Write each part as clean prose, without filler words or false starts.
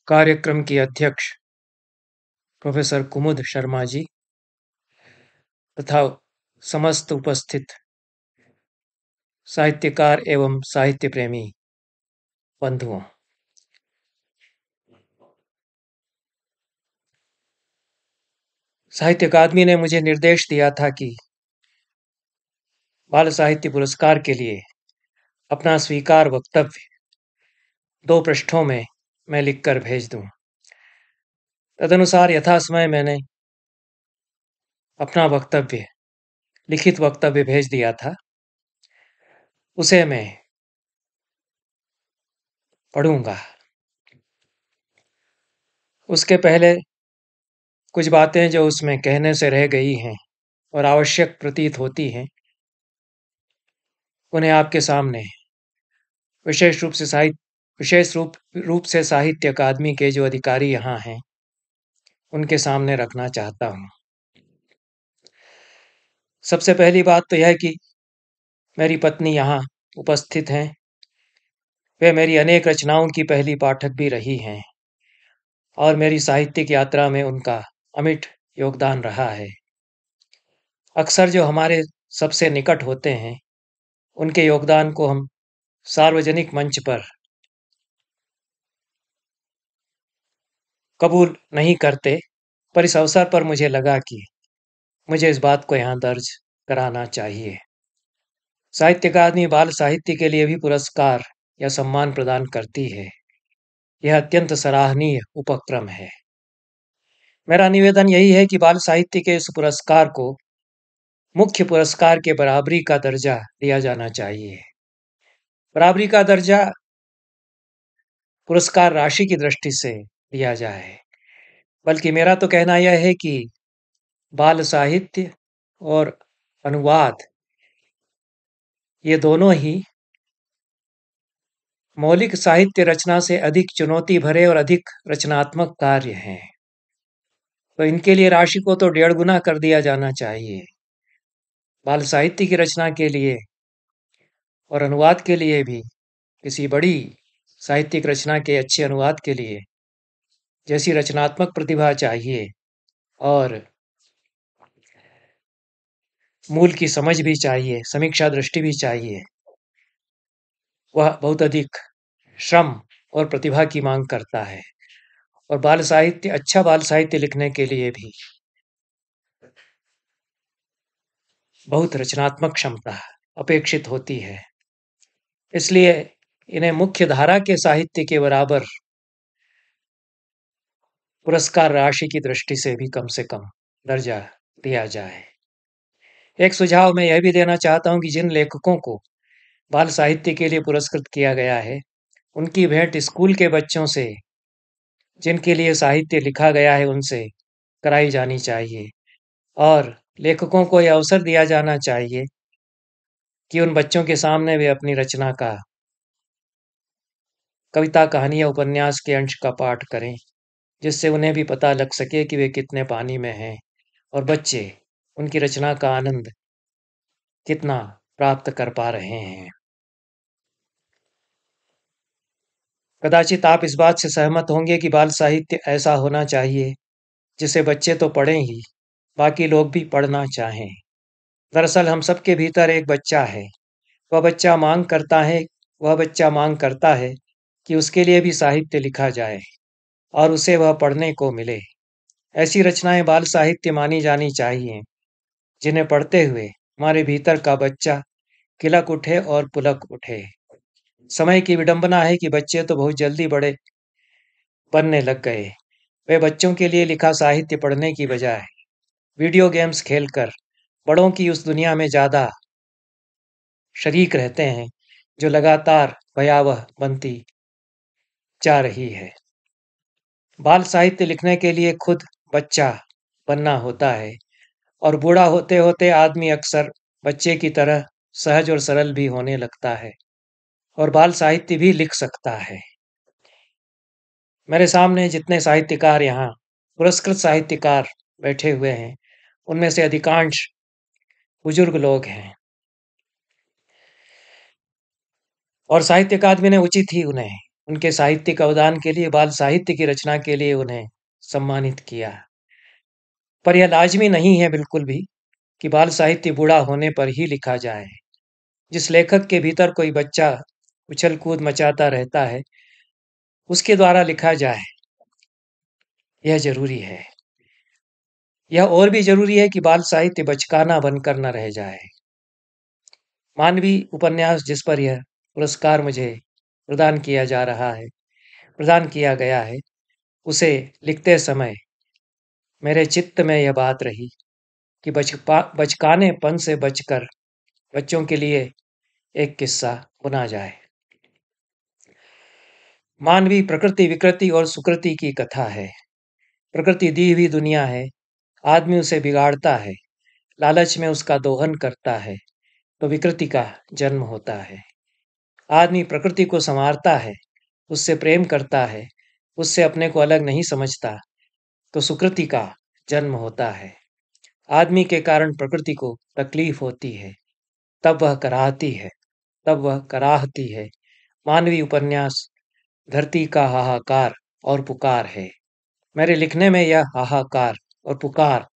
कार्यक्रम की अध्यक्ष प्रोफेसर कुमुद शर्मा जी तथा समस्त उपस्थित साहित्यकार एवं साहित्य प्रेमी बंधुओं, साहित्य अकादमी ने मुझे निर्देश दिया था कि बाल साहित्य पुरस्कार के लिए अपना स्वीकार वक्तव्य 2 पृष्ठों में मैं लिखकर भेज दूं। तदनुसार यथासमय मैंने अपना वक्तव्य, लिखित वक्तव्य भेज दिया था। उसे मैं पढ़ूंगा। उसके पहले कुछ बातें जो उसमें कहने से रह गई हैं और आवश्यक प्रतीत होती हैं, उन्हें आपके सामने विशेष रूप से साहित्य अकादमी के जो अधिकारी यहाँ हैं, उनके सामने रखना चाहता हूँ। सबसे पहली बात तो यह है कि मेरी पत्नी यहाँ उपस्थित हैं। वे मेरी अनेक रचनाओं की पहली पाठक भी रही हैं और मेरी साहित्यिक यात्रा में उनका अमिट योगदान रहा है। अक्सर जो हमारे सबसे निकट होते हैं, उनके योगदान को हम सार्वजनिक मंच पर कबूल नहीं करते, पर इस अवसर पर मुझे लगा कि मुझे इस बात को यहाँ दर्ज कराना चाहिए। साहित्य अकादमी बाल साहित्य के लिए भी पुरस्कार या सम्मान प्रदान करती है। यह अत्यंत सराहनीय उपक्रम है। मेरा निवेदन यही है कि बाल साहित्य के इस पुरस्कार को मुख्य पुरस्कार के बराबरी का दर्जा दिया जाना चाहिए। बराबरी का दर्जा पुरस्कार राशि की दृष्टि से दिया जाए, बल्कि मेरा तो कहना यह है कि बाल साहित्य और अनुवाद, ये दोनों ही मौलिक साहित्य रचना से अधिक चुनौती भरे और अधिक रचनात्मक कार्य हैं। तो इनके लिए राशि को तो 1.5 गुना कर दिया जाना चाहिए। बाल साहित्य की रचना के लिए और अनुवाद के लिए भी, किसी बड़ी साहित्यिक रचना के अच्छे अनुवाद के लिए जैसी रचनात्मक प्रतिभा चाहिए और मूल की समझ भी चाहिए, समीक्षा दृष्टि भी चाहिए, वह बहुत अधिक श्रम और प्रतिभा की मांग करता है। और अच्छा बाल साहित्य लिखने के लिए भी बहुत रचनात्मक क्षमता अपेक्षित होती है। इसलिए इन्हें मुख्य धारा के साहित्य के बराबर पुरस्कार राशि की दृष्टि से भी कम से कम दर्जा दिया जाए। एक सुझाव मैं यह भी देना चाहता हूं कि जिन लेखकों को बाल साहित्य के लिए पुरस्कृत किया गया है, उनकी भेंट स्कूल के बच्चों से, जिनके लिए साहित्य लिखा गया है, उनसे कराई जानी चाहिए और लेखकों को यह अवसर दिया जाना चाहिए कि उन बच्चों के सामने वे अपनी रचना का, कविता, कहानी या उपन्यास के अंश का पाठ करें, जिससे उन्हें भी पता लग सके कि वे कितने पानी में हैं और बच्चे उनकी रचना का आनंद कितना प्राप्त कर पा रहे हैं। कदाचित आप इस बात से सहमत होंगे कि बाल साहित्य ऐसा होना चाहिए जिसे बच्चे तो पढ़ें ही, बाकी लोग भी पढ़ना चाहें। दरअसल हम सबके भीतर एक बच्चा है। वह बच्चा मांग करता है कि उसके लिए भी साहित्य लिखा जाए और उसे वह पढ़ने को मिले। ऐसी रचनाएं बाल साहित्य मानी जानी चाहिए, जिन्हें पढ़ते हुए हमारे भीतर का बच्चा किलक उठे और पुलक उठे। समय की विडंबना है कि बच्चे तो बहुत जल्दी बड़े बनने लग गए। वे बच्चों के लिए लिखा साहित्य पढ़ने की बजाय वीडियो गेम्स खेलकर बड़ों की उस दुनिया में ज़्यादा शरीक रहते हैं, जो लगातार भयावह बनती जा रही है। बाल साहित्य लिखने के लिए खुद बच्चा बनना होता है और बूढ़ा होते होते आदमी अक्सर बच्चे की तरह सहज और सरल भी होने लगता है और बाल साहित्य भी लिख सकता है। मेरे सामने जितने साहित्यकार यहाँ पुरस्कृत साहित्यकार बैठे हुए हैं, उनमें से अधिकांश बुजुर्ग लोग हैं और साहित्य अकादमी ने उचित ही उन्हें उनके साहित्यिक अवदान के लिए बाल साहित्य की रचना के लिए उन्हें सम्मानित किया। पर यह लाज़मी नहीं है बिल्कुल भी कि बाल साहित्य बूढ़ा होने पर ही लिखा जाए। जिस लेखक के भीतर कोई बच्चा उछल-कूद मचाता रहता है, उसके द्वारा लिखा जाए, यह ज़रूरी है। यह और भी ज़रूरी है कि बाल साहित्य बचकाना बनकर न रह जाए। मानवीय उपन्यास जिस पर यह पुरस्कार मुझे प्रदान किया गया है, उसे लिखते समय मेरे चित्त में यह बात रही कि बचकानेपन से बचकर बच्चों के लिए एक किस्सा बुना जाए। मानवीय प्रकृति विकृति और सुकृति की कथा है। प्रकृति दी हुई दुनिया है, आदमी उसे बिगाड़ता है, लालच में उसका दोहन करता है, तो विकृति का जन्म होता है। आदमी प्रकृति को संवारता है, उससे प्रेम करता है, उससे अपने को अलग नहीं समझता, तो सुकृति का जन्म होता है। आदमी के कारण प्रकृति को तकलीफ होती है, तब वह कराहती है। मानवीय उपन्यास धरती का हाहाकार और पुकार है। मेरे लिखने में यह हाहाकार और पुकार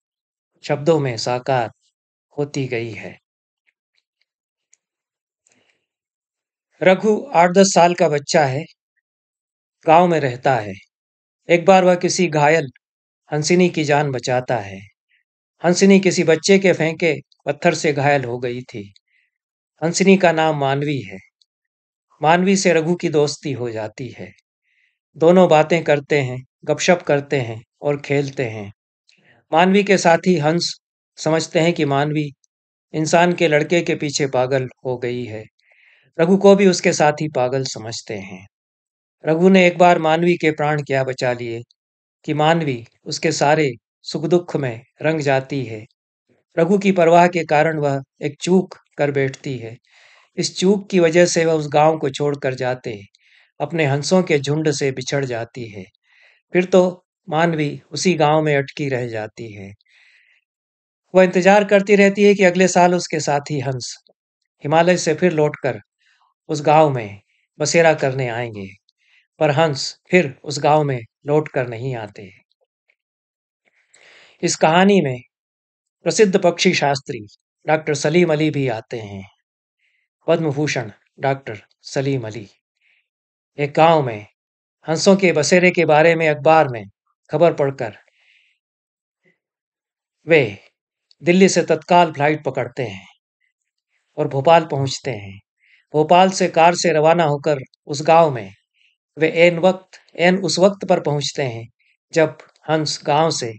शब्दों में साकार होती गई है। रघु 8-10 साल का बच्चा है, गांव में रहता है। एक बार वह किसी घायल हंसिनी की जान बचाता है। हंसिनी किसी बच्चे के फेंके पत्थर से घायल हो गई थी। हंसिनी का नाम मानवी है। मानवी से रघु की दोस्ती हो जाती है। दोनों बातें करते हैं, गपशप करते हैं और खेलते हैं। मानवी के साथी हंस समझते हैं कि मानवी इंसान के लड़के के पीछे पागल हो गई है। रघु को भी उसके साथी पागल समझते हैं। रघु ने एक बार मानवी के प्राण क्या बचा लिए कि मानवी उसके सारे सुख दुख में रंग जाती है। रघु की परवाह के कारण वह एक चूक कर बैठती है। इस चूक की वजह से वह उस गांव को छोड़कर जाते अपने हंसों के झुंड से बिछड़ जाती है। फिर तो मानवी उसी गांव में अटकी रह जाती है। वह इंतजार करती रहती है कि अगले साल उसके साथी हंस हिमालय से फिर लौटकर उस गांव में बसेरा करने आएंगे, पर हंस फिर उस गांव में लौटकर नहीं आते। इस कहानी में प्रसिद्ध पक्षी शास्त्री डॉक्टर सलीम अली भी आते हैं। पद्म भूषण डॉक्टर सलीम अली एक गांव में हंसों के बसेरे के बारे में अखबार में खबर पढ़कर वे दिल्ली से तत्काल फ्लाइट पकड़ते हैं और भोपाल पहुंचते हैं। भोपाल से कार से रवाना होकर उस गांव में वे एन उस वक्त पर पहुंचते हैं जब हंस गांव से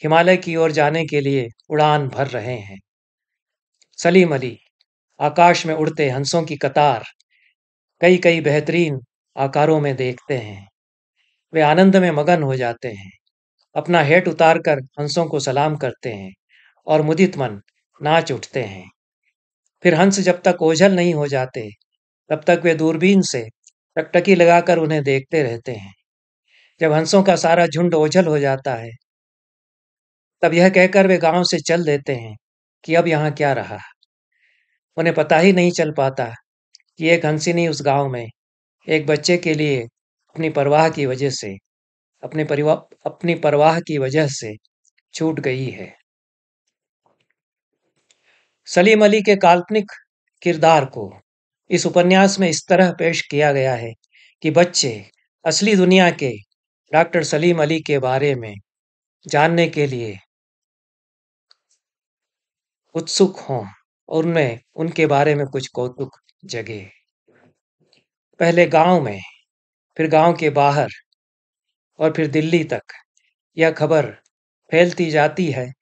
हिमालय की ओर जाने के लिए उड़ान भर रहे हैं। सलीम अली आकाश में उड़ते हंसों की कतार कई कई बेहतरीन आकारों में देखते हैं। वे आनंद में मगन हो जाते हैं, अपना हेट उतार कर हंसों को सलाम करते हैं और मुदित मन नाच उठते हैं। फिर हंस जब तक ओझल नहीं हो जाते, तब तक वे दूरबीन से टकटकी लगाकर उन्हें देखते रहते हैं। जब हंसों का सारा झुंड ओझल हो जाता है, तब यह कहकर वे गांव से चल देते हैं कि अब यहाँ क्या रहा। उन्हें पता ही नहीं चल पाता कि एक हंसिनी उस गांव में एक बच्चे के लिए अपनी परवाह की वजह से छूट गई है। सलीम अली के काल्पनिक किरदार को इस उपन्यास में इस तरह पेश किया गया है कि बच्चे असली दुनिया के डॉक्टर सलीम अली के बारे में जानने के लिए उत्सुक हों और उनमें उनके बारे में कुछ कौतुक जगे। पहले गांव में, फिर गांव के बाहर और फिर दिल्ली तक यह खबर फैलती जाती है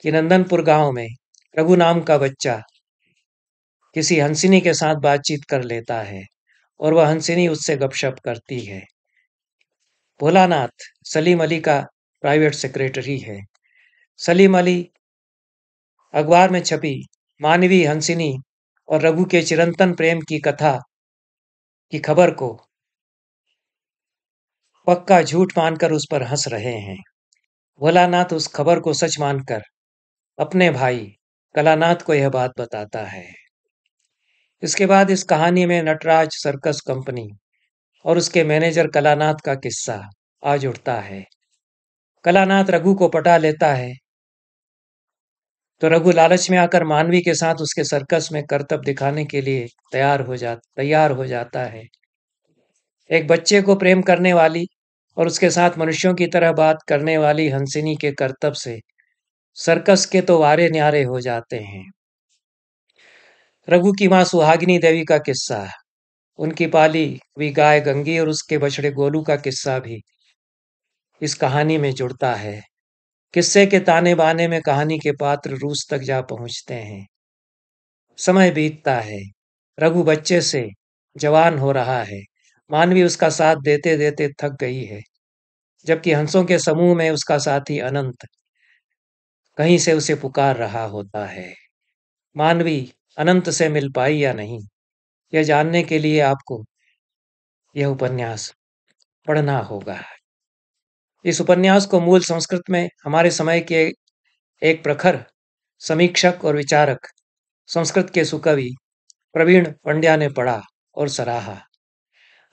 कि नंदनपुर गांव में रघु नाम का बच्चा किसी हंसिनी के साथ बातचीत कर लेता है और वह हंसिनी उससे गपशप करती है। भोलानाथ सलीम अली का प्राइवेट सेक्रेटरी है। सलीम अली अखबार में छपी मानवी हंसिनी और रघु के चिरंतन प्रेम की कथा की खबर को पक्का झूठ मानकर उस पर हंस रहे हैं। भोलानाथ उस खबर को सच मानकर अपने भाई कलानाथ को यह बात बताता है। इसके बाद इस कहानी में नटराज सर्कस कंपनी और उसके मैनेजर कलानाथ का किस्सा आज उठता है। कलानाथ रघु को पटा लेता है तो रघु लालच में आकर मानवी के साथ उसके सर्कस में करतब दिखाने के लिए तैयार हो जाता है। एक बच्चे को प्रेम करने वाली और उसके साथ मनुष्यों की तरह बात करने वाली हंसिनी के करतब से सर्कस के तो वारे न्यारे हो जाते हैं। रघु की मां सुहागिनी देवी का किस्सा, उनकी पाली हुई गाय गंगी और उसके बछड़े गोलू का किस्सा भी इस कहानी में जुड़ता है। किस्से के ताने बाने में कहानी के पात्र रूस तक जा पहुंचते हैं। समय बीतता है, रघु बच्चे से जवान हो रहा है, मानवी उसका साथ देते देते थक गई है, जबकि हंसों के समूह में उसका साथी अनंत कहीं से उसे पुकार रहा होता है। मानवी अनंत से मिल पाई या नहीं, यह जानने के लिए आपको यह उपन्यास पढ़ना होगा। इस उपन्यास को मूल संस्कृत में हमारे समय के एक प्रखर समीक्षक और विचारक, संस्कृत के सुकवि प्रवीण पंड्या ने पढ़ा और सराहा।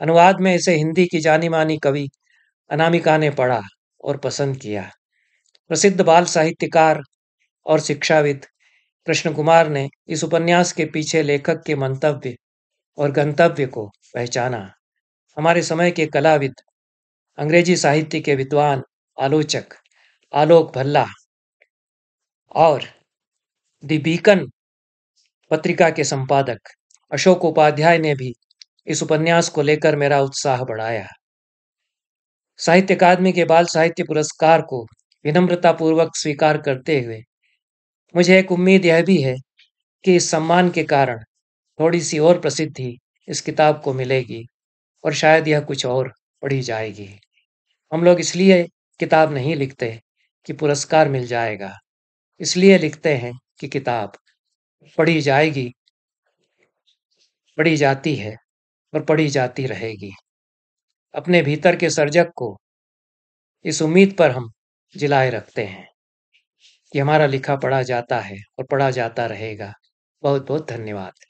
अनुवाद में इसे हिंदी की जानी मानी कवि अनामिका ने पढ़ा और पसंद किया। प्रसिद्ध बाल साहित्यकार और शिक्षाविद कृष्ण कुमार ने इस उपन्यास के पीछे लेखक के मंतव्य और गंतव्य को पहचाना। हमारे समय के कलाविद, अंग्रेजी साहित्य के विद्वान आलोचक आलोक भल्ला और द बीकन पत्रिका के संपादक अशोक उपाध्याय ने भी इस उपन्यास को लेकर मेरा उत्साह बढ़ाया। साहित्य अकादमी के बाल साहित्य पुरस्कार को विनम्रतापूर्वक स्वीकार करते हुए मुझे एक उम्मीद यह भी है कि इस सम्मान के कारण थोड़ी सी और प्रसिद्धि इस किताब को मिलेगी और शायद यह कुछ और पढ़ी जाएगी। हम लोग इसलिए किताब नहीं लिखते कि पुरस्कार मिल जाएगा, इसलिए लिखते हैं कि किताब पढ़ी जाएगी, पढ़ी जाती है और पढ़ी जाती रहेगी। अपने भीतर के सर्जक को इस उम्मीद पर हम जिलाए रखते हैं कि हमारा लिखा पढ़ा जाता है और पढ़ा जाता रहेगा। बहुत बहुत धन्यवाद।